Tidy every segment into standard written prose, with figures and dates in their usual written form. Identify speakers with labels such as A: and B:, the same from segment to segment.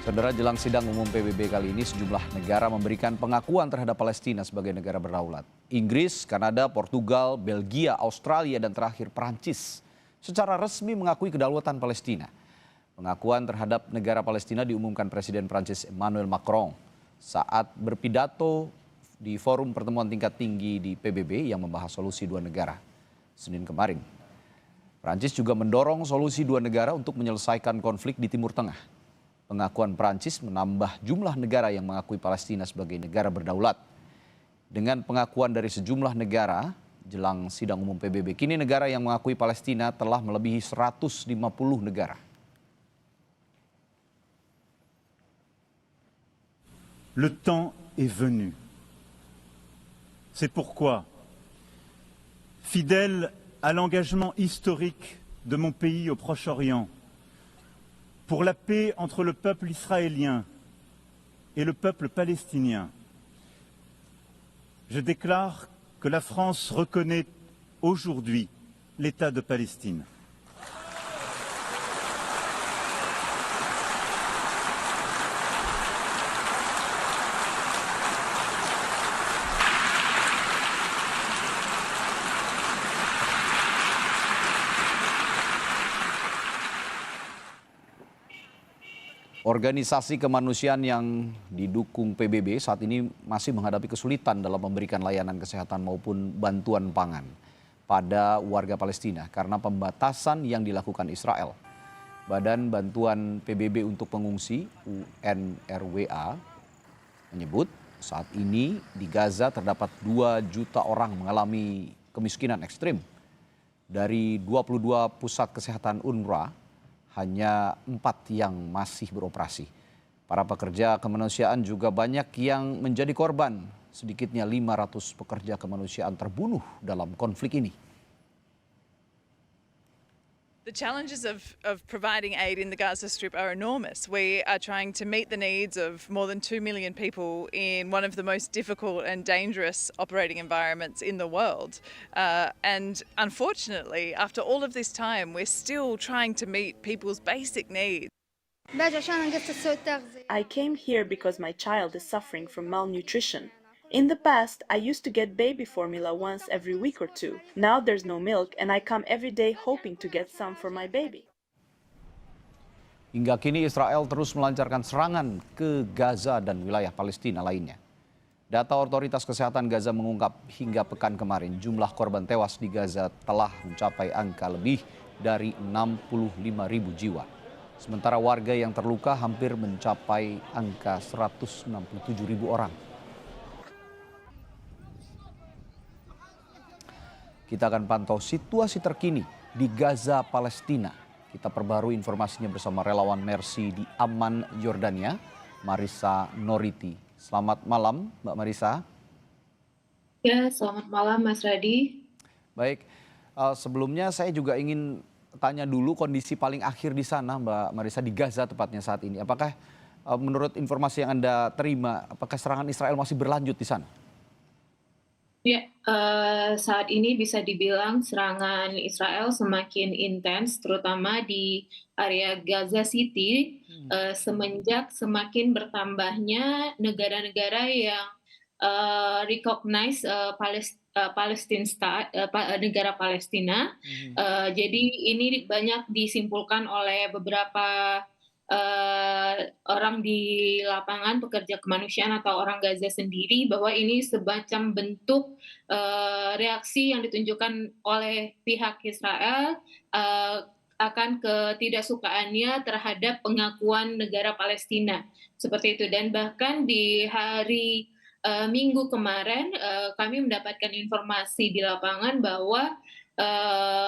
A: Saudara, jelang sidang umum PBB kali ini sejumlah negara memberikan pengakuan terhadap Palestina sebagai negara berdaulat. Inggris, Kanada, Portugal, Belgia, Australia, dan terakhir Prancis secara resmi mengakui kedaulatan Palestina. Pengakuan terhadap negara Palestina diumumkan Presiden Prancis Emmanuel Macron saat berpidato di forum pertemuan tingkat tinggi di PBB yang membahas solusi dua negara Senin kemarin. Prancis juga mendorong solusi dua negara untuk menyelesaikan konflik di Timur Tengah. Pengakuan Prancis menambah jumlah negara yang mengakui Palestina sebagai negara berdaulat. Dengan pengakuan dari sejumlah negara jelang sidang umum PBB, kini negara yang mengakui Palestina telah melebihi 150 negara.
B: Le temps est venu. C'est pourquoi, fidèle à l'engagement historique de mon pays au Proche-Orient, pour la paix entre le peuple israélien et le peuple palestinien, je déclare que la France reconnaît aujourd'hui l'État de Palestine.
A: Organisasi kemanusiaan yang didukung PBB saat ini masih menghadapi kesulitan dalam memberikan layanan kesehatan maupun bantuan pangan pada warga Palestina karena pembatasan yang dilakukan Israel. Badan Bantuan PBB untuk Pengungsi UNRWA menyebut saat ini di Gaza terdapat 2 juta orang mengalami kemiskinan ekstrim. Dari 22 pusat kesehatan UNRWA, hanya 4 yang masih beroperasi. Para pekerja kemanusiaan juga banyak yang menjadi korban. Sedikitnya 500 pekerja kemanusiaan terbunuh dalam konflik ini.
C: The challenges of providing aid in the Gaza Strip are enormous. We are trying to meet the needs of more than 2 million people in one of the most difficult and dangerous operating environments in the world. And unfortunately, after all of this time, we're still trying to meet people's basic needs.
D: I came here because my child is suffering from malnutrition. In the past, I used to get baby formula once every week or two. Now there's no milk and I come every day hoping to get some for my baby.
A: Hingga kini Israel terus melancarkan serangan ke Gaza dan wilayah Palestina lainnya. Data otoritas kesehatan Gaza mengungkap hingga pekan kemarin jumlah korban tewas di Gaza telah mencapai angka lebih dari 65.000 jiwa. Sementara warga yang terluka hampir mencapai angka 167.000 orang. Kita akan pantau situasi terkini di Gaza, Palestina. Kita perbarui informasinya bersama relawan Mercy di Amman, Yordania, Marissa Noriti. Selamat malam, Mbak Marissa.
E: Ya, selamat malam Mas Radi.
A: Baik, sebelumnya saya juga ingin tanya dulu kondisi paling akhir di sana, Mbak Marissa, di Gaza tepatnya saat ini. Apakah menurut informasi yang Anda terima, apakah serangan Israel masih berlanjut di sana?
E: Ya, saat ini bisa dibilang serangan Israel semakin intens, terutama di area Gaza City, semenjak semakin bertambahnya negara-negara yang recognize negara Palestina. Jadi ini banyak disimpulkan oleh beberapa orang di lapangan, pekerja kemanusiaan atau orang Gaza sendiri, bahwa ini semacam bentuk reaksi yang ditunjukkan oleh pihak Israel akan ketidaksukaannya terhadap pengakuan negara Palestina. Seperti itu. Dan bahkan di hari Minggu kemarin kami mendapatkan informasi di lapangan bahwa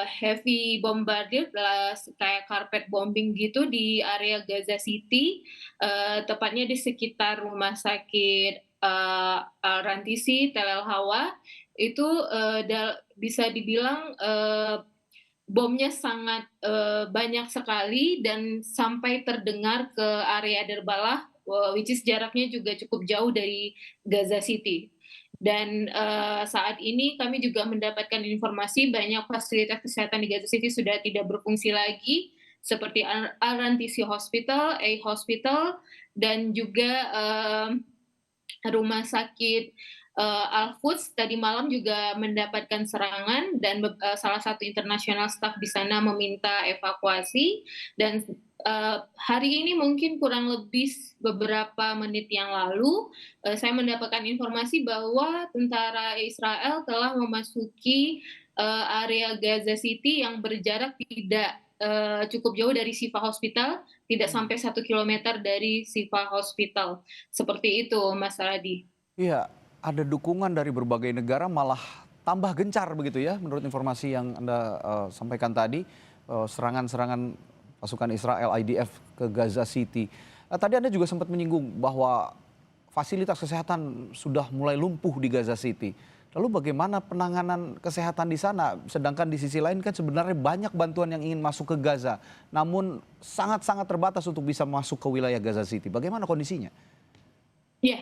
E: heavy bombardir kayak carpet bombing gitu di area Gaza City, tepatnya di sekitar rumah sakit Al-Rantisi, Tel El Hawa, itu bisa dibilang bomnya sangat banyak sekali dan sampai terdengar ke area Derbalah, which is jaraknya juga cukup jauh dari Gaza City. Dan saat ini kami juga mendapatkan informasi banyak fasilitas kesehatan di Gaza City sudah tidak berfungsi lagi seperti Al-Rantisi Hospital, A Hospital, dan juga rumah sakit Al-Quds tadi malam juga mendapatkan serangan dan salah satu internasional staff di sana meminta evakuasi dan hari ini mungkin kurang lebih beberapa menit yang lalu saya mendapatkan informasi bahwa tentara Israel telah memasuki area Gaza City yang berjarak tidak cukup jauh dari Sifa Hospital, tidak sampai 1 kilometer dari Sifa Hospital. Seperti itu, Mas Radi.
A: Iya, ada dukungan dari berbagai negara malah tambah gencar begitu ya, menurut informasi yang Anda sampaikan tadi, serangan-serangan pasukan Israel IDF ke Gaza City. Tadi Anda juga sempat menyinggung bahwa fasilitas kesehatan sudah mulai lumpuh di Gaza City. Lalu bagaimana penanganan kesehatan di sana? Sedangkan di sisi lain kan sebenarnya banyak bantuan yang ingin masuk ke Gaza, namun sangat-sangat terbatas untuk bisa masuk ke wilayah Gaza City. Bagaimana kondisinya?
E: Ya,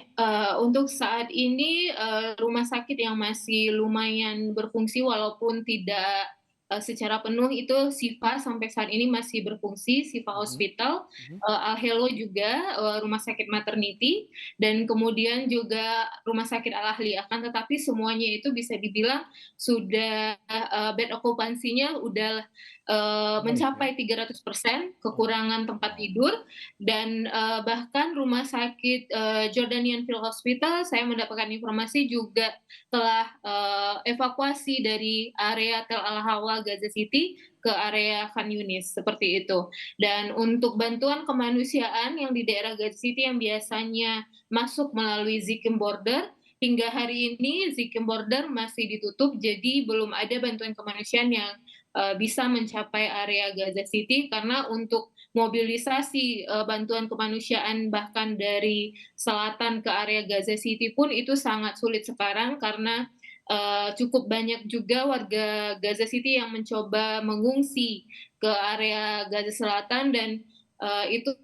E: untuk saat ini rumah sakit yang masih lumayan berfungsi walaupun tidak secara penuh itu Sifa sampai saat ini masih berfungsi, Sifa Hospital, Al-Helo juga rumah sakit maternity, dan kemudian juga rumah sakit Al-Ahli. Akan tetapi semuanya itu bisa dibilang sudah bed occupancy-nya udah mencapai 300%, kekurangan tempat tidur, dan bahkan rumah sakit Jordanian Field Hospital saya mendapatkan informasi juga telah evakuasi dari area Tel Al Hawa Gaza City ke area Khan Yunis seperti itu. Dan untuk bantuan kemanusiaan yang di daerah Gaza City yang biasanya masuk melalui Zikim Border, hingga hari ini Zikim Border masih ditutup, jadi belum ada bantuan kemanusiaan yang bisa mencapai area Gaza City karena untuk mobilisasi bantuan kemanusiaan bahkan dari selatan ke area Gaza City pun itu sangat sulit sekarang karena cukup banyak juga warga Gaza City yang mencoba mengungsi ke area Gaza Selatan dan itu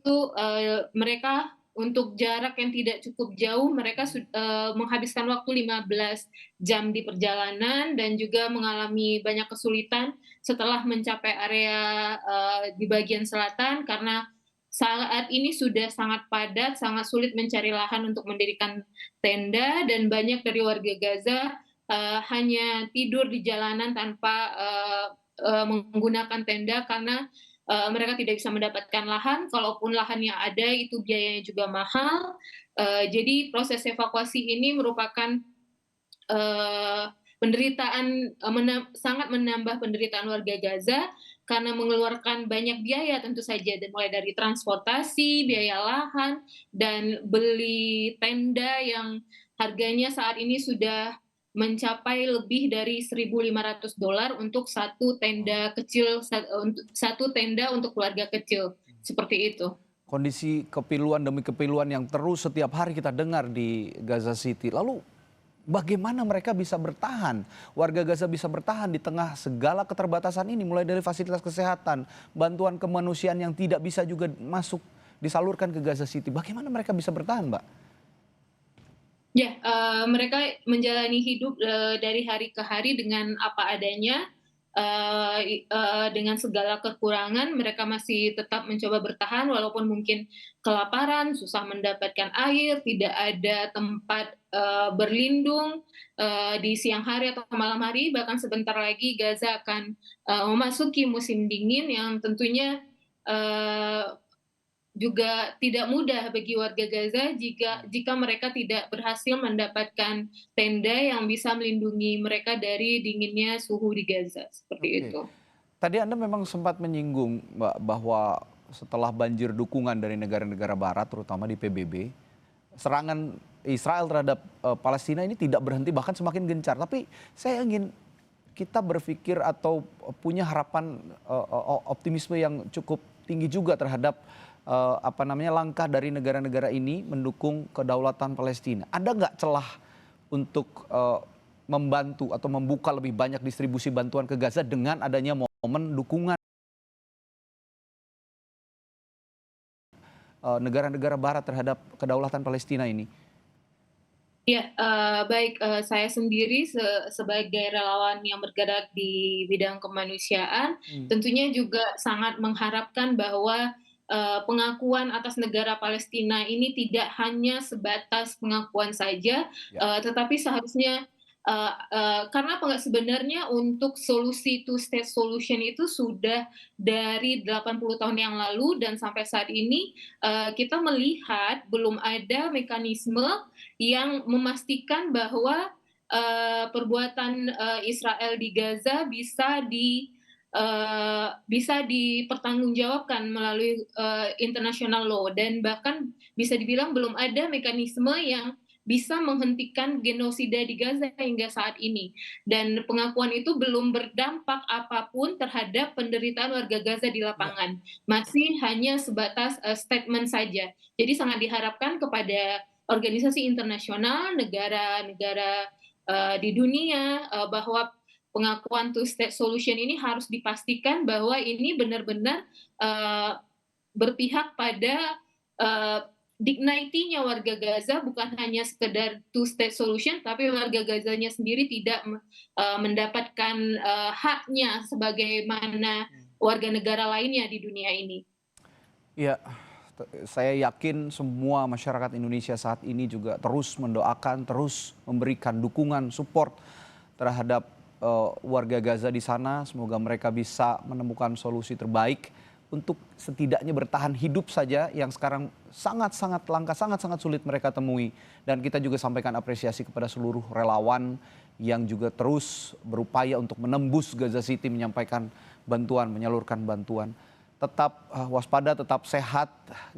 E: mereka untuk jarak yang tidak cukup jauh mereka menghabiskan waktu 15 jam di perjalanan dan juga mengalami banyak kesulitan setelah mencapai area di bagian selatan karena saat ini sudah sangat padat, sangat sulit mencari lahan untuk mendirikan tenda dan banyak dari warga Gaza hanya tidur di jalanan tanpa menggunakan tenda karena mereka tidak bisa mendapatkan lahan, kalaupun lahan yang ada itu biayanya juga mahal. Jadi proses evakuasi ini merupakan penderitaan, sangat menambah penderitaan warga Gaza karena mengeluarkan banyak biaya tentu saja, mulai dari transportasi, biaya lahan, dan beli tenda yang harganya saat ini sudah mencapai lebih dari $1.500 untuk satu tenda kecil, satu tenda untuk keluarga kecil, seperti itu.
A: Kondisi kepiluan demi kepiluan yang terus setiap hari kita dengar di Gaza City. Lalu bagaimana mereka bisa bertahan? Warga Gaza bisa bertahan di tengah segala keterbatasan ini, mulai dari fasilitas kesehatan, bantuan kemanusiaan yang tidak bisa juga masuk disalurkan ke Gaza City. Bagaimana mereka bisa bertahan, Mbak?
E: Ya, mereka menjalani hidup dari hari ke hari dengan apa adanya, dengan segala kekurangan mereka masih tetap mencoba bertahan walaupun mungkin kelaparan, susah mendapatkan air, tidak ada tempat berlindung di siang hari atau malam hari, bahkan sebentar lagi Gaza akan memasuki musim dingin yang tentunya juga tidak mudah bagi warga Gaza jika mereka tidak berhasil mendapatkan tenda yang bisa melindungi mereka dari dinginnya suhu di Gaza, seperti itu.
A: Tadi Anda memang sempat menyinggung, Mbak, bahwa setelah banjir dukungan dari negara-negara barat, terutama di PBB, serangan Israel terhadap Palestina ini tidak berhenti, bahkan semakin gencar. Tapi saya ingin kita berpikir atau punya harapan optimisme yang cukup tinggi juga terhadap langkah dari negara-negara ini mendukung kedaulatan Palestina. Ada nggak celah untuk membantu atau membuka lebih banyak distribusi bantuan ke Gaza dengan adanya momen dukungan negara-negara barat terhadap kedaulatan Palestina ini?
E: Ya, baik, saya sendiri sebagai relawan yang bergerak di bidang kemanusiaan, tentunya juga sangat mengharapkan bahwa, pengakuan atas negara Palestina ini tidak hanya sebatas pengakuan saja,
A: Ya,
E: tetapi seharusnya, karena sebenarnya untuk solusi two state solution itu sudah dari 80 tahun yang lalu dan sampai saat ini, kita melihat belum ada mekanisme yang memastikan bahwa, perbuatan, Israel di Gaza bisa dipertanggungjawabkan melalui, international law dan bahkan bisa dibilang belum ada mekanisme yang bisa menghentikan genosida di Gaza hingga saat ini. Dan pengakuan itu belum berdampak apapun terhadap penderitaan warga Gaza di
A: ya,
E: lapangan, masih hanya sebatas, statement saja. Jadi sangat diharapkan kepada organisasi internasional, negara-negara, di dunia, bahwa pengakuan two state solution ini harus dipastikan bahwa ini benar-benar, eee, berpihak pada, eee, dignity-nya warga Gaza, bukan hanya sekedar two state solution, tapi warga Gazanya sendiri tidak mendapatkan, haknya sebagaimana warga negara lainnya di dunia ini.
A: ya. Saya yakin semua masyarakat Indonesia saat ini juga terus mendoakan, terus memberikan dukungan, support terhadap warga Gaza di sana. Semoga mereka bisa menemukan solusi terbaik untuk setidaknya bertahan hidup saja yang sekarang sangat-sangat langka, sangat-sangat sulit mereka temui. Dan kita juga sampaikan apresiasi kepada seluruh relawan yang juga terus berupaya untuk menembus Gaza City, menyampaikan bantuan, menyalurkan bantuan. Tetap waspada, tetap sehat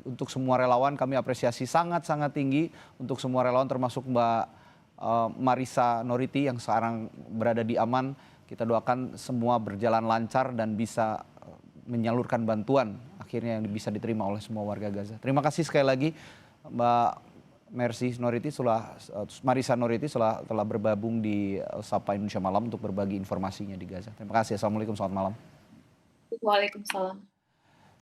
A: untuk semua relawan. Kami apresiasi sangat-sangat tinggi untuk semua relawan termasuk Mbak Marissa Noriti yang sekarang berada di Aman. Kita doakan semua berjalan lancar dan bisa menyalurkan bantuan akhirnya yang bisa diterima oleh semua warga Gaza. Terima kasih sekali lagi Mbak Marissa Noriti telah bergabung di Sapa Indonesia Malam untuk berbagi informasinya di Gaza. Terima kasih. Assalamualaikum, selamat malam.
E: Waalaikumsalam.